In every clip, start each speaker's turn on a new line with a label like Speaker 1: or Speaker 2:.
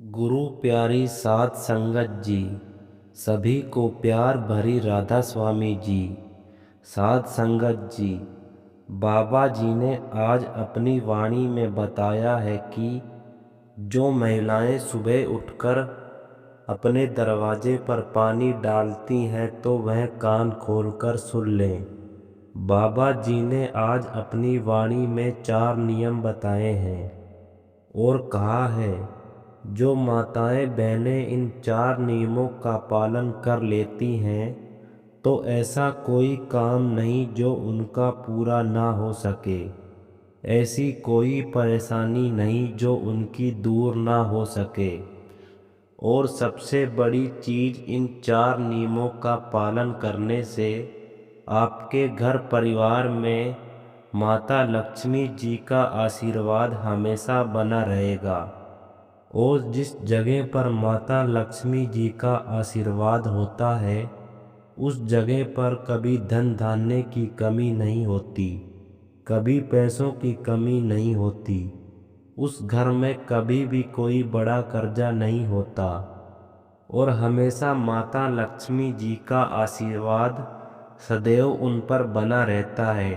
Speaker 1: गुरु प्यारी साध संगत जी, सभी को प्यार भरी राधा स्वामी जी। साध संगत जी, बाबा जी ने आज अपनी वाणी में बताया है कि जो महिलाएं सुबह उठकर अपने दरवाजे पर पानी डालती हैं तो वह कान खोलकर सुन लें। बाबा जी ने आज अपनी वाणी में 4 नियम बताए हैं और कहा है, जो माताएं बहनें इन 4 नियमों का पालन कर लेती हैं तो ऐसा कोई काम नहीं जो उनका पूरा ना हो सके। ऐसी कोई परेशानी नहीं जो उनकी दूर ना हो सके। और सबसे बड़ी चीज, इन 4 नियमों का पालन करने से आपके घर परिवार में माता लक्ष्मी जी का आशीर्वाद हमेशा बना रहेगा। और जिस जगह पर माता लक्ष्मी जी का आशीर्वाद होता है उस जगह पर कभी धन धान्य की कमी नहीं होती, कभी पैसों की कमी नहीं होती। उस घर में कभी भी कोई बड़ा कर्जा नहीं होता और हमेशा माता लक्ष्मी जी का आशीर्वाद सदैव उन पर बना रहता है।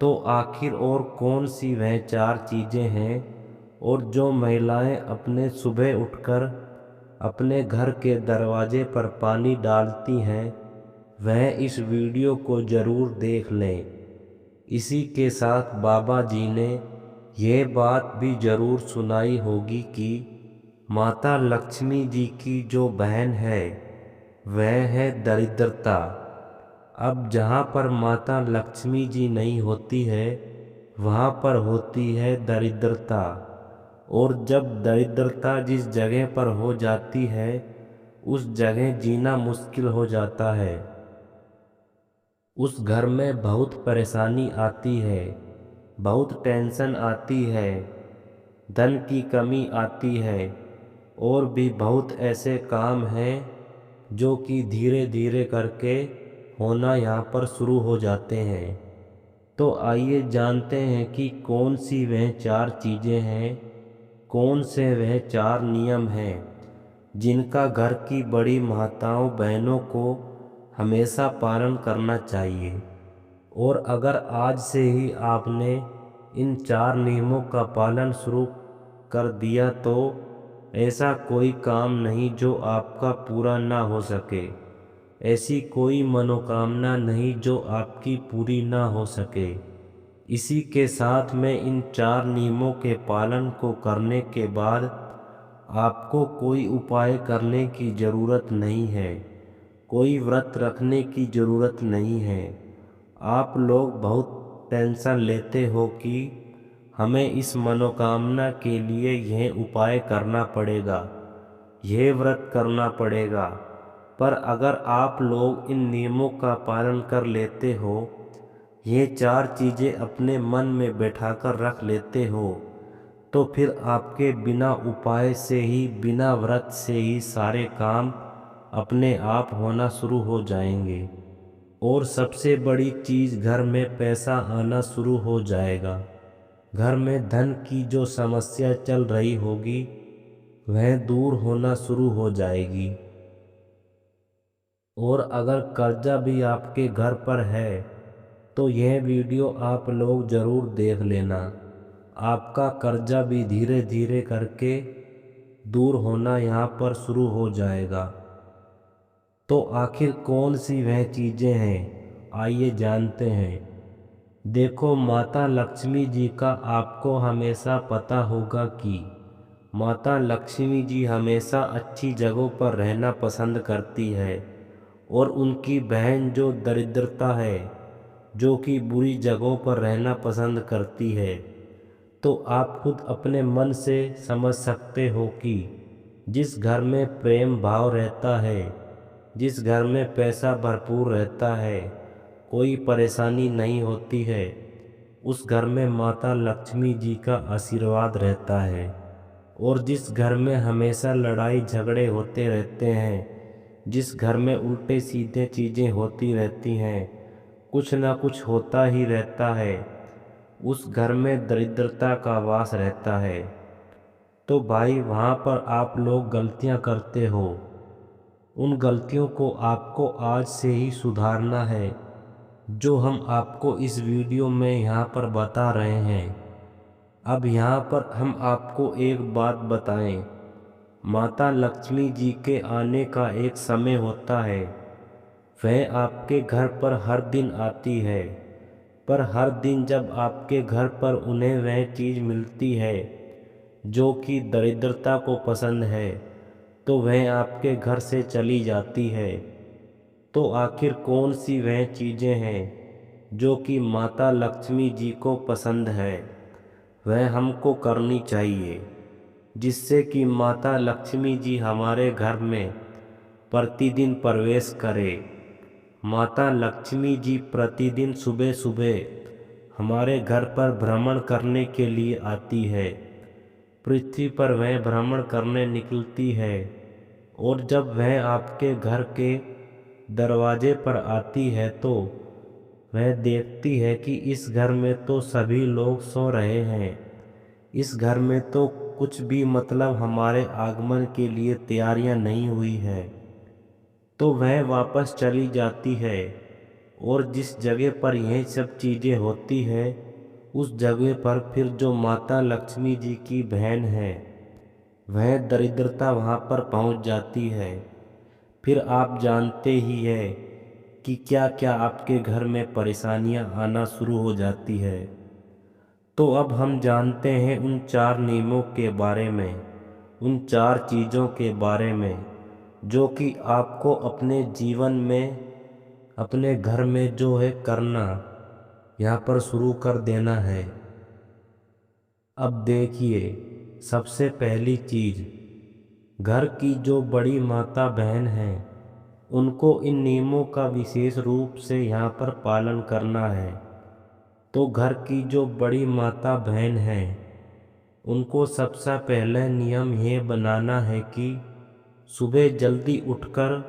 Speaker 1: तो आखिर और कौन सी वह 4 चीज़ें हैं और जो महिलाएं अपने सुबह उठकर अपने घर के दरवाजे पर पानी डालती हैं, वह इस वीडियो को ज़रूर देख लें। इसी के साथ बाबा जी ने यह बात भी ज़रूर सुनाई होगी कि माता लक्ष्मी जी की जो बहन है वह है दरिद्रता। अब जहाँ पर माता लक्ष्मी जी नहीं होती है वहाँ पर होती है दरिद्रता। और जब दरिद्रता जिस जगह पर हो जाती है उस जगह जीना मुश्किल हो जाता है। उस घर में बहुत परेशानी आती है, बहुत टेंशन आती है, धन की कमी आती है और भी बहुत ऐसे काम हैं जो कि धीरे धीरे करके होना यहाँ पर शुरू हो जाते हैं। तो आइए जानते हैं कि कौन सी वह 4 चीज़ें हैं, कौन से वह 4 नियम हैं जिनका घर की बड़ी माताओं बहनों को हमेशा पालन करना चाहिए। और अगर आज से ही आपने इन 4 नियमों का पालन शुरू कर दिया तो ऐसा कोई काम नहीं जो आपका पूरा ना हो सके। ऐसी कोई मनोकामना नहीं जो आपकी पूरी ना हो सके। इसी के साथ में इन 4 नियमों के पालन को करने के बाद आपको कोई उपाय करने की ज़रूरत नहीं है, कोई व्रत रखने की ज़रूरत नहीं है। आप लोग बहुत टेंशन लेते हो कि हमें इस मनोकामना के लिए यह उपाय करना पड़ेगा, यह व्रत करना पड़ेगा। पर अगर आप लोग इन नियमों का पालन कर लेते हो, ये 4 चीज़ें अपने मन में बैठाकर रख लेते हो, तो फिर आपके बिना उपाय से ही, बिना व्रत से ही सारे काम अपने आप होना शुरू हो जाएंगे। और सबसे बड़ी चीज़, घर में पैसा आना शुरू हो जाएगा। घर में धन की जो समस्या चल रही होगी वह दूर होना शुरू हो जाएगी। और अगर कर्जा भी आपके घर पर है तो यह वीडियो आप लोग ज़रूर देख लेना। आपका कर्जा भी धीरे धीरे करके दूर होना यहाँ पर शुरू हो जाएगा। तो आखिर कौन सी वह चीज़ें हैं, आइए जानते हैं। देखो, माता लक्ष्मी जी का आपको हमेशा पता होगा कि माता लक्ष्मी जी हमेशा अच्छी जगहों पर रहना पसंद करती है और उनकी बहन जो दरिद्रता है, जो कि बुरी जगहों पर रहना पसंद करती है। तो आप खुद अपने मन से समझ सकते हो कि जिस घर में प्रेम भाव रहता है, जिस घर में पैसा भरपूर रहता है, कोई परेशानी नहीं होती है, उस घर में माता लक्ष्मी जी का आशीर्वाद रहता है। और जिस घर में हमेशा लड़ाई झगड़े होते रहते हैं, जिस घर में उल्टे सीधे चीज़ें होती रहती हैं, कुछ ना कुछ होता ही रहता है, उस घर में दरिद्रता का वास रहता है। तो भाई वहाँ पर आप लोग गलतियाँ करते हो। उन गलतियों को आपको आज से ही सुधारना है, जो हम आपको इस वीडियो में यहाँ पर बता रहे हैं। अब यहाँ पर हम आपको एक बात बताएं। माता लक्ष्मी जी के आने का एक समय होता है। वह आपके घर पर हर दिन आती है, पर हर दिन जब आपके घर पर उन्हें वह चीज़ मिलती है जो कि दरिद्रता को पसंद है, तो वह आपके घर से चली जाती है। तो आखिर कौन सी वह चीज़ें हैं जो कि माता लक्ष्मी जी को पसंद है, वह हमको करनी चाहिए, जिससे कि माता लक्ष्मी जी हमारे घर में प्रतिदिन प्रवेश करे। माता लक्ष्मी जी प्रतिदिन सुबह सुबह हमारे घर पर भ्रमण करने के लिए आती है। पृथ्वी पर वह भ्रमण करने निकलती है, और जब वह आपके घर के दरवाजे पर आती है तो वह देखती है कि इस घर में तो सभी लोग सो रहे हैं, इस घर में तो कुछ भी मतलब हमारे आगमन के लिए तैयारियां नहीं हुई है। तो वह वापस चली जाती है, और जिस जगह पर यह सब चीज़ें होती है उस जगह पर फिर जो माता लक्ष्मी जी की बहन है, वह दरिद्रता वहाँ पर पहुँच जाती है। फिर आप जानते ही है कि क्या क्या आपके घर में परेशानियां आना शुरू हो जाती है। तो अब हम जानते हैं उन 4 नियमों के बारे में, उन 4 चीज़ों के बारे में जो कि आपको अपने जीवन में, अपने घर में जो है करना, यहाँ पर शुरू कर देना है। अब देखिए, सबसे पहली चीज़, घर की जो बड़ी माता बहन है उनको इन नियमों का विशेष रूप से यहाँ पर पालन करना है। तो घर की जो बड़ी माता बहन है उनको सबसे पहले नियम ये बनाना है कि सुबह जल्दी उठकर,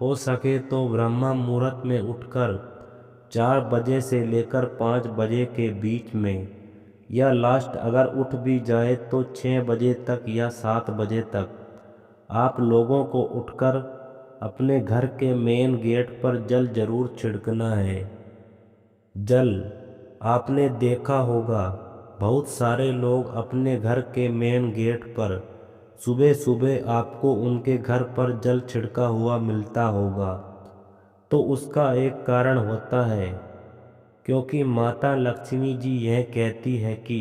Speaker 1: हो सके तो ब्रह्मा मुहूर्त में उठकर 4 बजे से लेकर 5 बजे के बीच में, या लास्ट अगर उठ भी जाए तो 6 बजे तक या 7 बजे तक, आप लोगों को उठकर अपने घर के मेन गेट पर जल जरूर छिड़कना है। जल, आपने देखा होगा बहुत सारे लोग अपने घर के मेन गेट पर सुबह सुबह आपको उनके घर पर जल छिड़का हुआ मिलता होगा। तो उसका एक कारण होता है, क्योंकि माता लक्ष्मी जी यह कहती है कि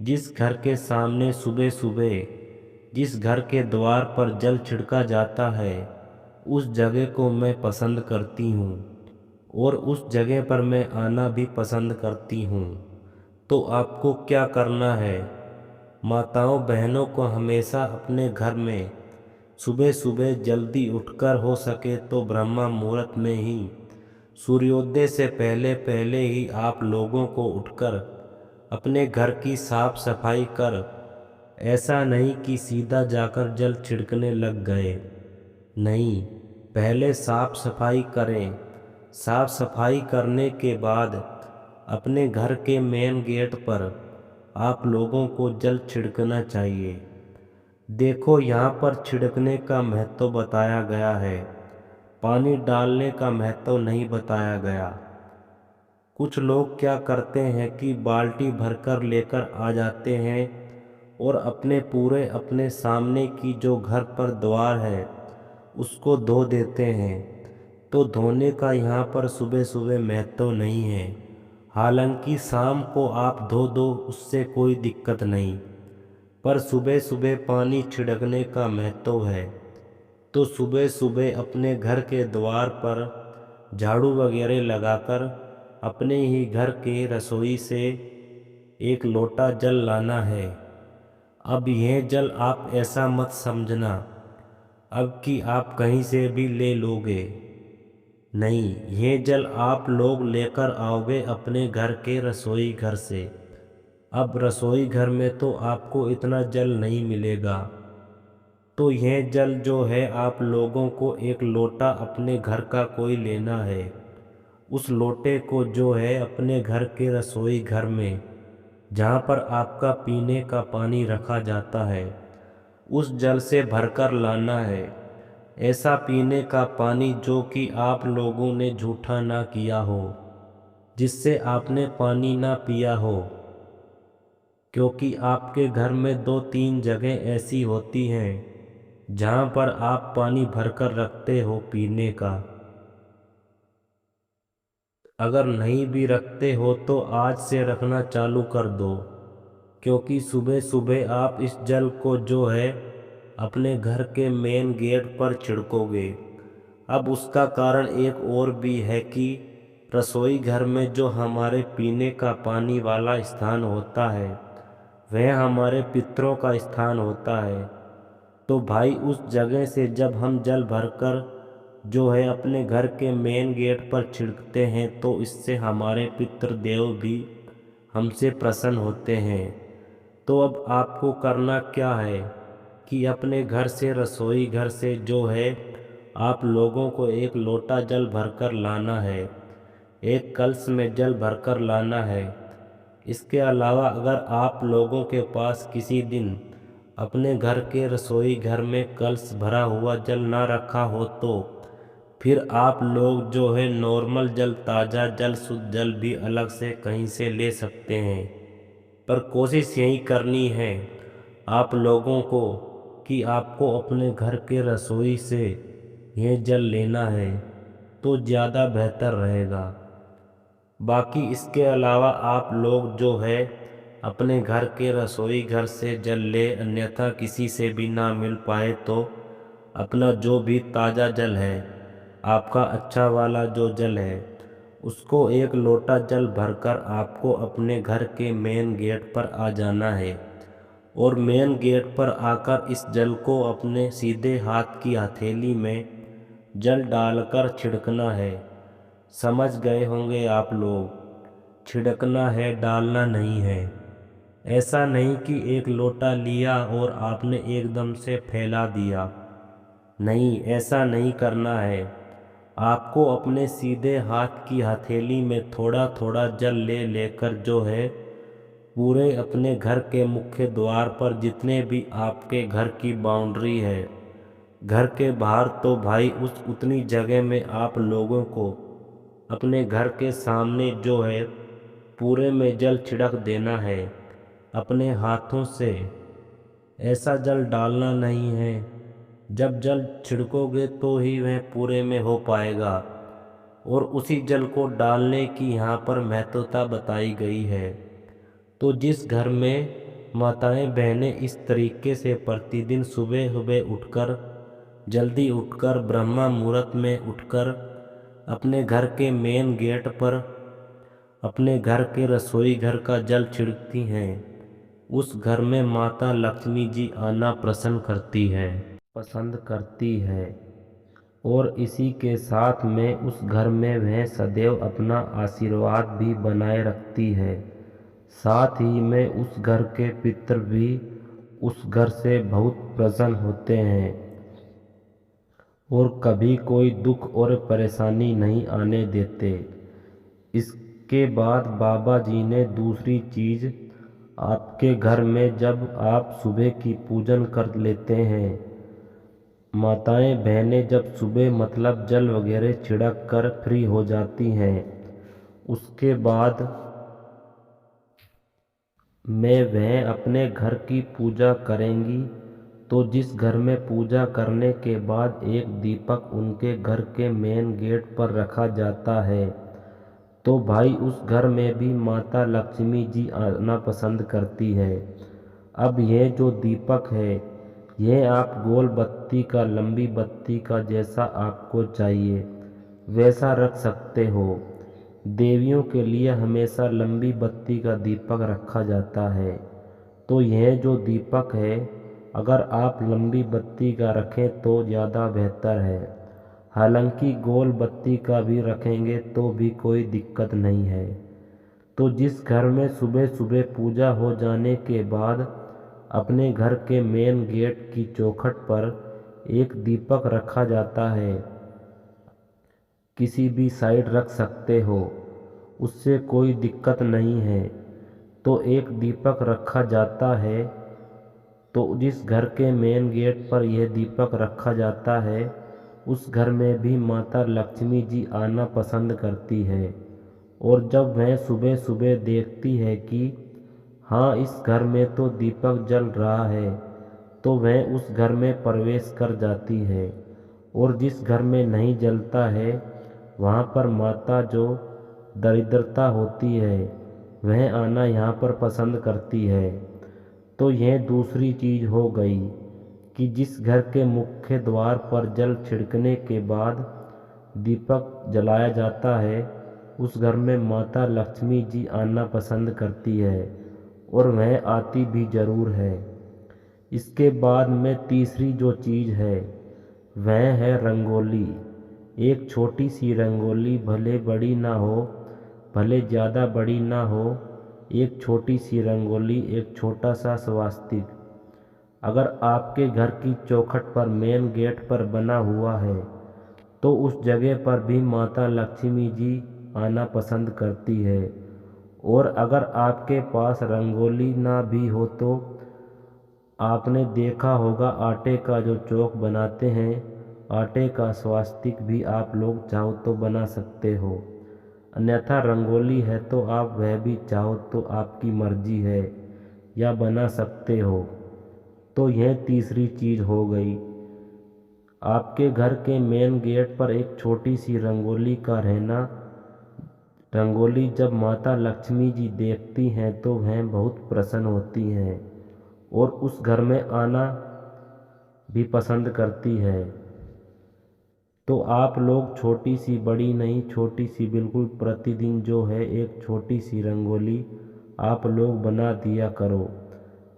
Speaker 1: जिस घर के सामने सुबह सुबह, जिस घर के द्वार पर जल छिड़का जाता है, उस जगह को मैं पसंद करती हूँ, और उस जगह पर मैं आना भी पसंद करती हूँ। तो आपको क्या करना है, माताओं बहनों को हमेशा अपने घर में सुबह सुबह जल्दी उठकर, हो सके तो ब्रह्मा मुहूर्त में ही, सूर्योदय से पहले पहले ही आप लोगों को उठकर अपने घर की साफ सफाई कर, ऐसा नहीं कि सीधा जाकर जल छिड़कने लग गए, नहीं, पहले साफ सफाई करें। साफ सफाई करने के बाद अपने घर के मेन गेट पर आप लोगों को जल छिड़कना चाहिए। देखो, यहाँ पर छिड़कने का महत्व बताया गया है, पानी डालने का महत्व नहीं बताया गया। कुछ लोग क्या करते हैं कि बाल्टी भरकर लेकर आ जाते हैं और अपने सामने की जो घर पर द्वार है उसको धो देते हैं। तो धोने का यहाँ पर सुबह सुबह महत्व नहीं है। हालांकि शाम को आप धो दो, उससे कोई दिक्कत नहीं, पर सुबह सुबह पानी छिड़कने का महत्व है। तो सुबह सुबह अपने घर के द्वार पर झाड़ू वगैरह लगाकर अपने ही घर के रसोई से एक लोटा जल लाना है। अब यह जल आप ऐसा मत समझना अब कि आप कहीं से भी ले लोगे, नहीं, ये जल आप लोग लेकर आओगे अपने घर के रसोई घर से। अब रसोई घर में तो आपको इतना जल नहीं मिलेगा, तो यह जल जो है आप लोगों को एक लोटा अपने घर का कोई लेना है। उस लोटे को जो है अपने घर के रसोई घर में, जहाँ पर आपका पीने का पानी रखा जाता है, उस जल से भरकर लाना है। ऐसा पीने का पानी जो कि आप लोगों ने झूठा ना किया हो, जिससे आपने पानी ना पिया हो, क्योंकि आपके घर में 2-3 जगह ऐसी होती हैं जहाँ पर आप पानी भरकर रखते हो पीने का। अगर नहीं भी रखते हो तो आज से रखना चालू कर दो, क्योंकि सुबह सुबह आप इस जल को जो है अपने घर के मेन गेट पर छिड़कोगे। अब उसका कारण एक और भी है कि रसोई घर में जो हमारे पीने का पानी वाला स्थान होता है वह हमारे पितरों का स्थान होता है। तो भाई उस जगह से जब हम जल भरकर जो है अपने घर के मेन गेट पर छिड़कते हैं तो इससे हमारे पितृदेव भी हमसे प्रसन्न होते हैं। तो अब आपको करना क्या है कि अपने घर से, रसोई घर से जो है आप लोगों को एक लोटा जल भरकर लाना है, एक कलश में जल भरकर लाना है। इसके अलावा अगर आप लोगों के पास किसी दिन अपने घर के रसोई घर में कलश भरा हुआ जल ना रखा हो तो फिर आप लोग जो है नॉर्मल जल, ताज़ा जल, शुद्ध जल भी अलग से कहीं से ले सकते हैं। पर कोशिश यही करनी है आप लोगों को कि आपको अपने घर के रसोई से यह जल लेना है, तो ज़्यादा बेहतर रहेगा। बाकी इसके अलावा आप लोग जो है अपने घर के रसोई घर से जल ले, अन्यथा किसी से भी ना मिल पाए तो अपना जो भी ताज़ा जल है, आपका अच्छा वाला जो जल है, उसको एक लोटा जल भरकर आपको अपने घर के मेन गेट पर आ जाना है। और मेन गेट पर आकर इस जल को अपने सीधे हाथ की हथेली में जल डालकर छिड़कना है। समझ गए होंगे आप लोग, छिड़कना है, डालना नहीं है। ऐसा नहीं कि एक लोटा लिया और आपने एकदम से फैला दिया, नहीं, ऐसा नहीं करना है। आपको अपने सीधे हाथ की हथेली में थोड़ा थोड़ा जल ले लेकर जो है पूरे अपने घर के मुख्य द्वार पर, जितने भी आपके घर की बाउंड्री है, घर के बाहर, तो भाई उस उतनी जगह में आप लोगों को अपने घर के सामने जो है पूरे में जल छिड़क देना है अपने हाथों से। ऐसा जल डालना नहीं है। जब जल छिड़कोगे तो ही वह पूरे में हो पाएगा। और उसी जल को डालने की यहाँ पर महत्वता बताई गई है। तो जिस घर में माताएं बहनें इस तरीके से प्रतिदिन सुबह सुबह उठकर, जल्दी उठकर, ब्रह्मा मुहूर्त में उठकर अपने घर के मेन गेट पर अपने घर के रसोई घर का जल छिड़कती हैं, उस घर में माता लक्ष्मी जी आना पसंद करती है। और इसी के साथ में उस घर में वह सदैव अपना आशीर्वाद भी बनाए रखती है। साथ ही में उस घर के पितर भी उस घर से बहुत प्रसन्न होते हैं और कभी कोई दुख और परेशानी नहीं आने देते। इसके बाद बाबा जी ने दूसरी चीज़, आपके घर में जब आप सुबह की पूजन कर लेते हैं, माताएं बहनें जब सुबह मतलब जल वगैरह छिड़क कर फ्री हो जाती हैं, उसके बाद में वह अपने घर की पूजा करेंगी। तो जिस घर में पूजा करने के बाद एक दीपक उनके घर के मेन गेट पर रखा जाता है, तो भाई उस घर में भी माता लक्ष्मी जी आना पसंद करती है। अब यह जो दीपक है, यह आप गोल बत्ती का, लंबी बत्ती का जैसा आपको चाहिए वैसा रख सकते हो। देवियों के लिए हमेशा लंबी बत्ती का दीपक रखा जाता है। तो यह जो दीपक है, अगर आप लंबी बत्ती का रखें तो ज़्यादा बेहतर है। हालांकि गोल बत्ती का भी रखेंगे तो भी कोई दिक्कत नहीं है। तो जिस घर में सुबह सुबह पूजा हो जाने के बाद अपने घर के मेन गेट की चौखट पर एक दीपक रखा जाता है, किसी भी साइड रख सकते हो, उससे कोई दिक्कत नहीं है। तो एक दीपक रखा जाता है, तो जिस घर के मेन गेट पर यह दीपक रखा जाता है उस घर में भी माता लक्ष्मी जी आना पसंद करती है। और जब वह सुबह सुबह देखती है कि हाँ इस घर में तो दीपक जल रहा है तो वह उस घर में प्रवेश कर जाती है। और जिस घर में नहीं जलता है वहाँ पर माता जो दरिद्रता होती है वह आना यहाँ पर पसंद करती है। तो यह दूसरी चीज़ हो गई कि जिस घर के मुख्य द्वार पर जल छिड़कने के बाद दीपक जलाया जाता है उस घर में माता लक्ष्मी जी आना पसंद करती है और वह आती भी ज़रूर है। इसके बाद में तीसरी जो चीज़ है वह है रंगोली। एक छोटी सी रंगोली, भले बड़ी ना हो भले ज़्यादा बड़ी ना हो, एक छोटी सी रंगोली, एक छोटा सा स्वास्तिक अगर आपके घर की चौखट पर मेन गेट पर बना हुआ है तो उस जगह पर भी माता लक्ष्मी जी आना पसंद करती है। और अगर आपके पास रंगोली ना भी हो तो आपने देखा होगा आटे का जो चौक बनाते हैं, आटे का स्वास्तिक भी आप लोग चाहो तो बना सकते हो। अन्यथा रंगोली है तो आप वह भी चाहो तो आपकी मर्जी है या बना सकते हो। तो यह तीसरी चीज़ हो गई। आपके घर के मेन गेट पर एक छोटी सी रंगोली का रहना। रंगोली जब माता लक्ष्मी जी देखती हैं तो वह बहुत प्रसन्न होती हैं और उस घर में आना भी पसंद करती है। तो आप लोग छोटी सी, बड़ी नहीं, छोटी सी बिल्कुल प्रतिदिन जो है एक छोटी सी रंगोली आप लोग बना दिया करो।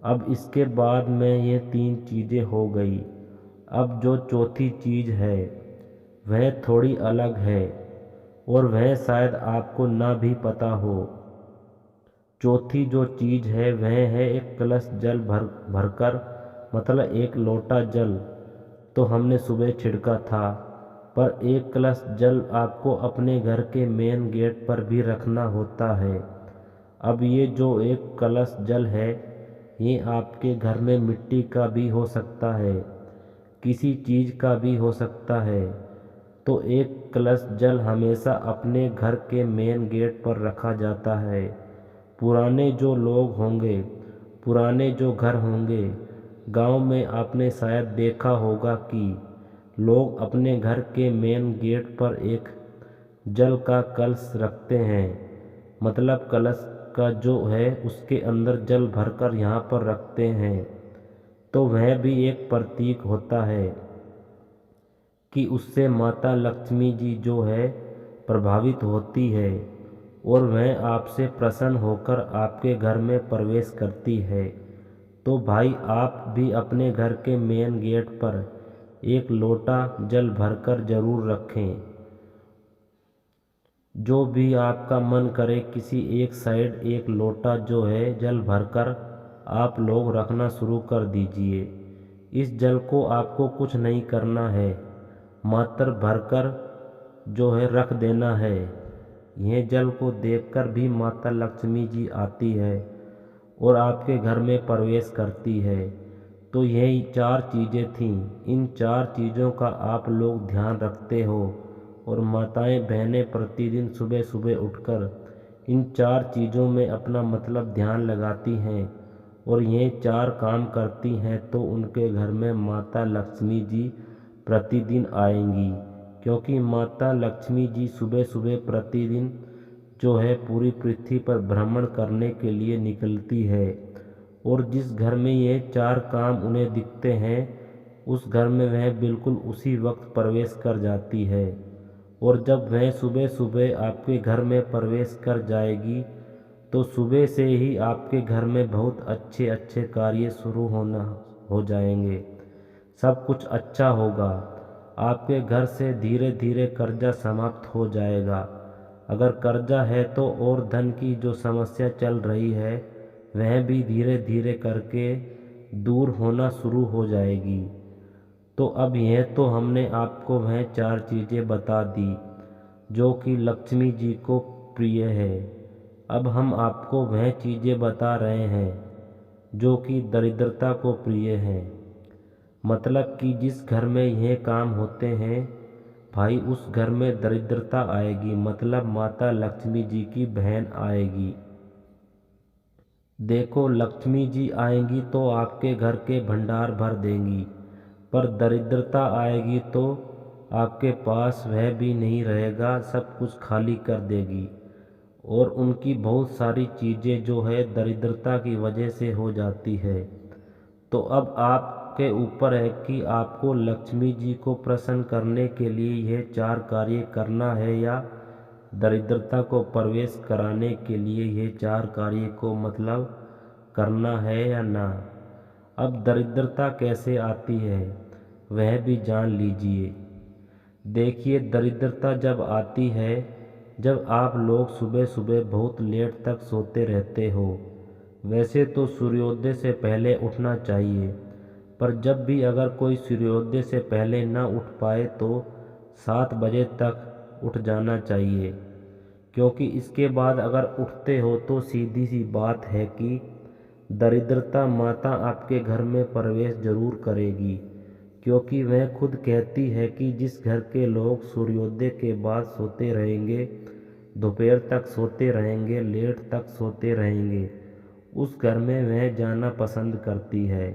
Speaker 1: अब इसके बाद में ये तीन चीज़ें हो गई। अब जो चौथी चीज़ है वह थोड़ी अलग है और वह शायद आपको ना भी पता हो। चौथी जो चीज़ है वह है एक कलश जल भरकर, मतलब एक लोटा जल तो हमने सुबह छिड़का था, पर एक कलश जल आपको अपने घर के मेन गेट पर भी रखना होता है। अब ये जो एक कलश जल है ये आपके घर में मिट्टी का भी हो सकता है, किसी चीज़ का भी हो सकता है। तो एक कलश जल हमेशा अपने घर के मेन गेट पर रखा जाता है। पुराने जो लोग होंगे, पुराने जो घर होंगे गांव में, आपने शायद देखा होगा कि लोग अपने घर के मेन गेट पर एक जल का कलश रखते हैं, मतलब कलश का जो है उसके अंदर जल भरकर यहाँ पर रखते हैं। तो वह भी एक प्रतीक होता है कि उससे माता लक्ष्मी जी जो है प्रभावित होती है और वह आपसे प्रसन्न होकर आपके घर में प्रवेश करती है। तो भाई आप भी अपने घर के मेन गेट पर एक लोटा जल भरकर ज़रूर रखें। जो भी आपका मन करे किसी एक साइड एक लोटा जो है जल भरकर आप लोग रखना शुरू कर दीजिए। इस जल को आपको कुछ नहीं करना है, मात्र भरकर जो है रख देना है। यह जल को देखकर भी माता लक्ष्मी जी आती है और आपके घर में प्रवेश करती है। तो यही चार चीज़ें थीं। इन चार चीज़ों का आप लोग ध्यान रखते हो और माताएं बहनें प्रतिदिन सुबह सुबह उठकर इन चार चीज़ों में अपना मतलब ध्यान लगाती हैं और ये चार काम करती हैं तो उनके घर में माता लक्ष्मी जी प्रतिदिन आएंगी। क्योंकि माता लक्ष्मी जी सुबह सुबह प्रतिदिन जो है पूरी पृथ्वी पर भ्रमण करने के लिए निकलती है और जिस घर में ये चार काम उन्हें दिखते हैं उस घर में वह बिल्कुल उसी वक्त प्रवेश कर जाती है। और जब वह सुबह सुबह आपके घर में प्रवेश कर जाएगी तो सुबह से ही आपके घर में बहुत अच्छे अच्छे कार्य शुरू हो जाएंगे। सब कुछ अच्छा होगा। आपके घर से धीरे धीरे कर्जा समाप्त हो जाएगा। अगर कर्जा है तो और धन की जो समस्या चल रही है वह भी धीरे धीरे करके दूर होना शुरू हो जाएगी। तो अब यह तो हमने आपको वह चार चीज़ें बता दी जो कि लक्ष्मी जी को प्रिय है। अब हम आपको वह चीज़ें बता रहे हैं जो कि दरिद्रता को प्रिय हैं। मतलब कि जिस घर में यह काम होते हैं भाई, उस घर में दरिद्रता आएगी, मतलब माता लक्ष्मी जी की बहन आएगी। देखो, लक्ष्मी जी आएंगी तो आपके घर के भंडार भर देंगी, पर दरिद्रता आएगी तो आपके पास वह भी नहीं रहेगा, सब कुछ खाली कर देगी। और उनकी बहुत सारी चीज़ें जो है दरिद्रता की वजह से हो जाती है। तो अब आपके ऊपर है कि आपको लक्ष्मी जी को प्रसन्न करने के लिए यह 4 कार्य करना है, या दरिद्रता को प्रवेश कराने के लिए ये 4 कार्य को मतलब करना है या ना। अब दरिद्रता कैसे आती है वह भी जान लीजिए। देखिए, दरिद्रता जब आती है जब आप लोग सुबह सुबह बहुत लेट तक सोते रहते हो। वैसे तो सूर्योदय से पहले उठना चाहिए, पर जब भी अगर कोई सूर्योदय से पहले ना उठ पाए तो 7 बजे तक उठ जाना चाहिए। क्योंकि इसके बाद अगर उठते हो तो सीधी सी बात है कि दरिद्रता माता आपके घर में प्रवेश जरूर करेगी। क्योंकि वह खुद कहती है कि जिस घर के लोग सूर्योदय के बाद सोते रहेंगे, दोपहर तक सोते रहेंगे, लेट तक सोते रहेंगे, उस घर में वह जाना पसंद करती है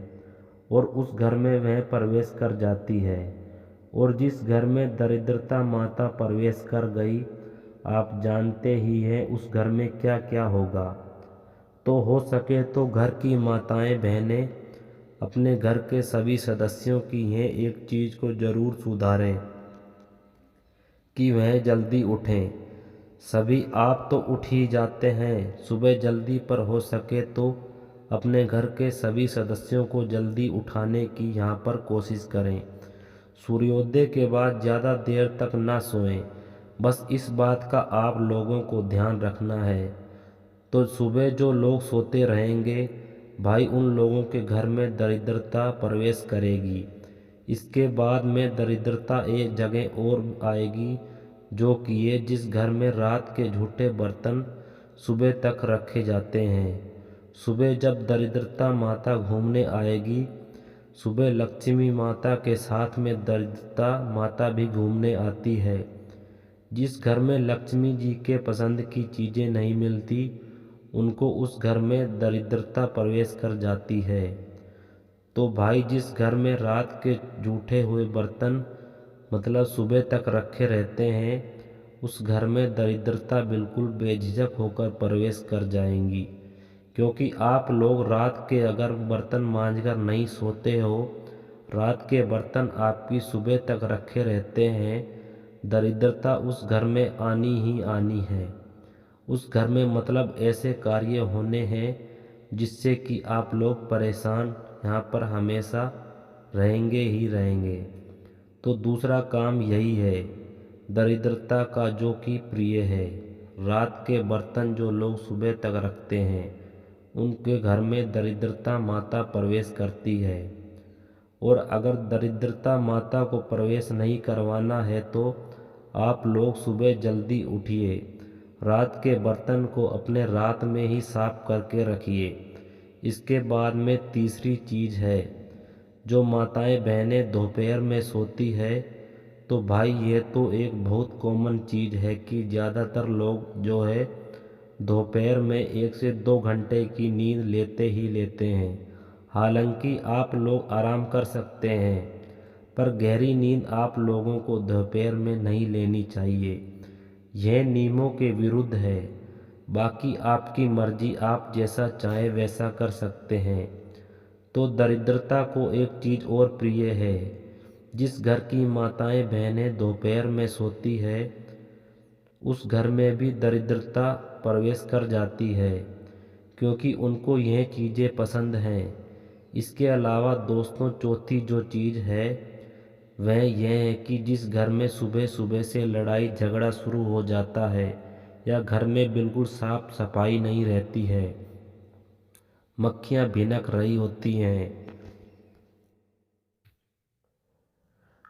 Speaker 1: और उस घर में वह प्रवेश कर जाती है। और जिस घर में दरिद्रता माता प्रवेश कर गई, आप जानते ही हैं उस घर में क्या क्या होगा। तो हो सके तो घर की माताएं बहनें अपने घर के सभी सदस्यों की यह एक चीज़ को ज़रूर सुधारें कि वह जल्दी उठें। सभी आप तो उठ ही जाते हैं सुबह जल्दी, पर हो सके तो अपने घर के सभी सदस्यों को जल्दी उठाने की यहाँ पर कोशिश करें। सूर्योदय के बाद ज़्यादा देर तक ना सोएं, बस इस बात का आप लोगों को ध्यान रखना है। तो सुबह जो लोग सोते रहेंगे भाई, उन लोगों के घर में दरिद्रता प्रवेश करेगी। इसके बाद में दरिद्रता एक जगह और आएगी, जो कि ये जिस घर में रात के झूठे बर्तन सुबह तक रखे जाते हैं। सुबह जब दरिद्रता माता घूमने आएगी, सुबह लक्ष्मी माता के साथ में दरिद्रता माता भी घूमने आती है। जिस घर में लक्ष्मी जी के पसंद की चीज़ें नहीं मिलती, उनको उस घर में दरिद्रता प्रवेश कर जाती है। तो भाई, जिस घर में रात के जूठे हुए बर्तन मतलब सुबह तक रखे रहते हैं, उस घर में दरिद्रता बिल्कुल बेझिझक होकर प्रवेश कर जाएंगी। क्योंकि आप लोग रात के अगर बर्तन मांजकर नहीं सोते हो, रात के बर्तन आपकी सुबह तक रखे रहते हैं, दरिद्रता उस घर में आनी ही आनी है। उस घर में मतलब ऐसे कार्य होने हैं जिससे कि आप लोग परेशान यहाँ पर हमेशा रहेंगे ही रहेंगे। तो दूसरा काम यही है दरिद्रता का, जो कि प्रिय है। रात के बर्तन जो लोग सुबह तक रखते हैं, उनके घर में दरिद्रता माता प्रवेश करती है। और अगर दरिद्रता माता को प्रवेश नहीं करवाना है तो आप लोग सुबह जल्दी उठिए, रात के बर्तन को अपने रात में ही साफ करके रखिए। इसके बाद में तीसरी चीज़ है, जो माताएं बहनें दोपहर में सोती है, तो भाई ये तो एक बहुत कॉमन चीज़ है कि ज़्यादातर लोग जो है दोपहर में 1 से 2 घंटे की नींद लेते ही लेते हैं। हालांकि आप लोग आराम कर सकते हैं, पर गहरी नींद आप लोगों को दोपहर में नहीं लेनी चाहिए। यह नियमों के विरुद्ध है। बाकी आपकी मर्जी, आप जैसा चाहें वैसा कर सकते हैं। तो दरिद्रता को एक चीज़ और प्रिय है। जिस घर की माताएं बहनें दोपहर में सोती है, उस घर में भी दरिद्रता प्रवेश कर जाती है, क्योंकि उनको यह चीज़ें पसंद हैं। इसके अलावा दोस्तों, चौथी जो चीज़ है वह यह है कि जिस घर में सुबह सुबह से लड़ाई झगड़ा शुरू हो जाता है, या घर में बिल्कुल साफ सफाई नहीं रहती है, मक्खियाँ भिनक रही होती हैं,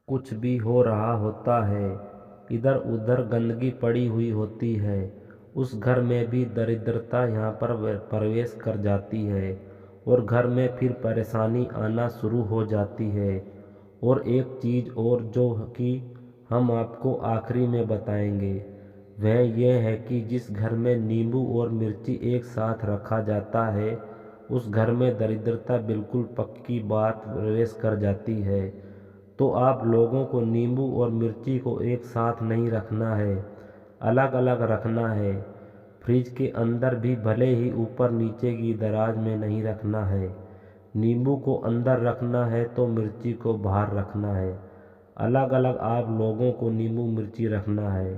Speaker 1: कुछ भी हो रहा होता है, इधर उधर गंदगी पड़ी हुई होती है, उस घर में भी दरिद्रता यहाँ पर प्रवेश कर जाती है। और घर में फिर परेशानी आना शुरू हो जाती है। और एक चीज़ और जो कि हम आपको आखिरी में बताएंगे, वह यह है कि जिस घर में नींबू और मिर्ची एक साथ रखा जाता है, उस घर में दरिद्रता बिल्कुल पक्की बात प्रवेश कर जाती है। तो आप लोगों को नींबू और मिर्ची को एक साथ नहीं रखना है, अलग अलग रखना है। फ्रिज के अंदर भी भले ही ऊपर नीचे की दराज में नहीं रखना है। नींबू को अंदर रखना है तो मिर्ची को बाहर रखना है। अलग अलग आप लोगों को नींबू मिर्ची रखना है,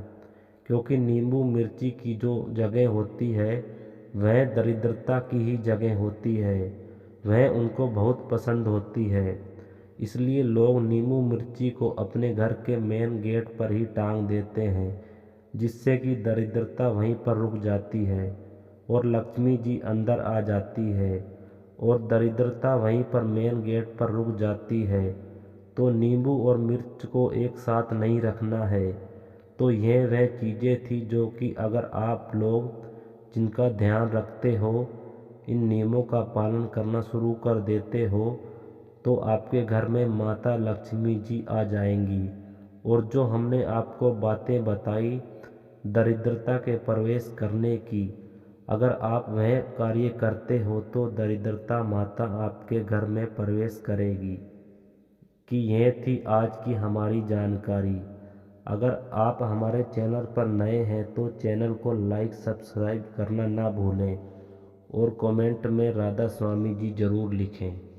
Speaker 1: क्योंकि नींबू मिर्ची की जो जगह होती है वह दरिद्रता की ही जगह होती है, वह उनको बहुत पसंद होती है। इसलिए लोग नींबू मिर्ची को अपने घर के मेन गेट पर ही टांग देते हैं, जिससे कि दरिद्रता वहीं पर रुक जाती है और लक्ष्मी जी अंदर आ जाती है। और दरिद्रता वहीं पर मेन गेट पर रुक जाती है। तो नींबू और मिर्च को एक साथ नहीं रखना है। तो यह वह चीज़ें थी जो कि अगर आप लोग जिनका ध्यान रखते हो, इन नियमों का पालन करना शुरू कर देते हो, तो आपके घर में माता लक्ष्मी जी आ जाएंगी। और जो हमने आपको बातें बताई दरिद्रता के प्रवेश करने की, अगर आप वह कार्य करते हो तो दरिद्रता माता आपके घर में प्रवेश करेगी। कि यह थी आज की हमारी जानकारी। अगर आप हमारे चैनल पर नए हैं तो चैनल को लाइक सब्सक्राइब करना ना भूलें और कमेंट में राधा स्वामी जी ज़रूर लिखें।